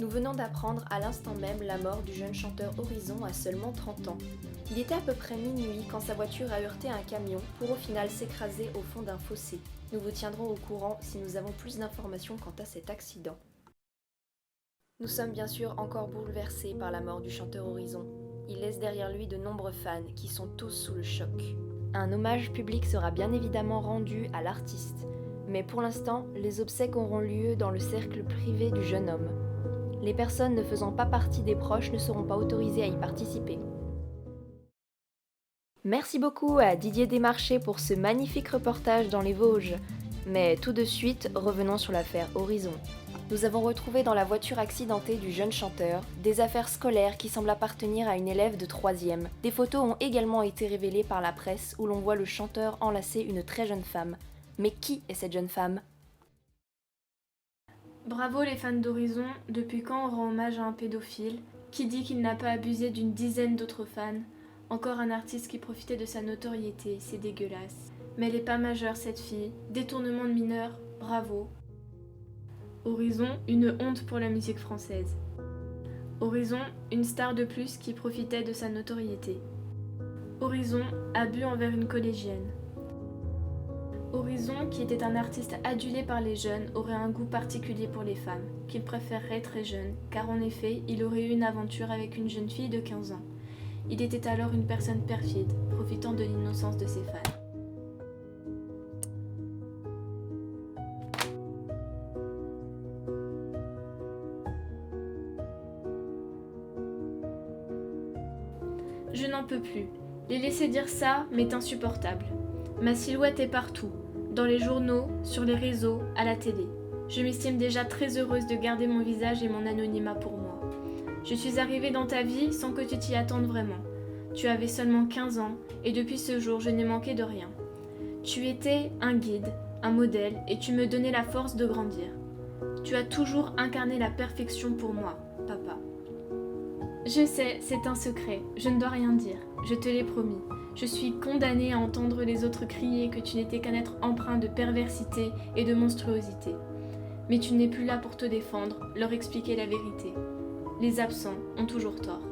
Nous venons d'apprendre à l'instant même la mort du jeune chanteur Horizon à seulement 30 ans. Il était à peu près minuit quand sa voiture a heurté un camion pour au final s'écraser au fond d'un fossé. Nous vous tiendrons au courant si nous avons plus d'informations quant à cet accident. Nous sommes bien sûr encore bouleversés par la mort du chanteur Horizon. Il laisse derrière lui de nombreux fans qui sont tous sous le choc. Un hommage public sera bien évidemment rendu à l'artiste, mais pour l'instant, les obsèques auront lieu dans le cercle privé du jeune homme. Les personnes ne faisant pas partie des proches ne seront pas autorisées à y participer. Merci beaucoup à Didier Desmarchais pour ce magnifique reportage dans les Vosges. Mais tout de suite, revenons sur l'affaire Horizon. Nous avons retrouvé dans la voiture accidentée du jeune chanteur des affaires scolaires qui semblent appartenir à une élève de 3e. Des photos ont également été révélées par la presse où l'on voit le chanteur enlacer une très jeune femme. Mais qui est cette jeune femme ? Bravo les fans d'Horizon, depuis quand on rend hommage à un pédophile? Qui dit qu'il n'a pas abusé d'une dizaine d'autres fans? Encore un artiste qui profitait de sa notoriété, c'est dégueulasse. Mais elle est pas majeure cette fille, détournement de mineurs, bravo. Horizon, une honte pour la musique française. Horizon, une star de plus qui profitait de sa notoriété. Horizon, abus envers une collégienne. Horizon, qui était un artiste adulé par les jeunes, aurait un goût particulier pour les femmes, qu'il préférerait très jeune, car en effet, il aurait eu une aventure avec une jeune fille de 15 ans. Il était alors une personne perfide, profitant de l'innocence de ses fans. Je n'en peux plus. Les laisser dire ça m'est insupportable. Ma silhouette est partout, dans les journaux, sur les réseaux, à la télé. Je m'estime déjà très heureuse de garder mon visage et mon anonymat pour moi. Je suis arrivée dans ta vie sans que tu t'y attendes vraiment. Tu avais seulement 15 ans et depuis ce jour, je n'ai manqué de rien. Tu étais un guide, un modèle et tu me donnais la force de grandir. Tu as toujours incarné la perfection pour moi, papa. Je sais, c'est un secret, je ne dois rien dire, je te l'ai promis. Je suis condamnée à entendre les autres crier que tu n'étais qu'un être empreint de perversité et de monstruosité. Mais tu n'es plus là pour te défendre, leur expliquer la vérité. Les absents ont toujours tort.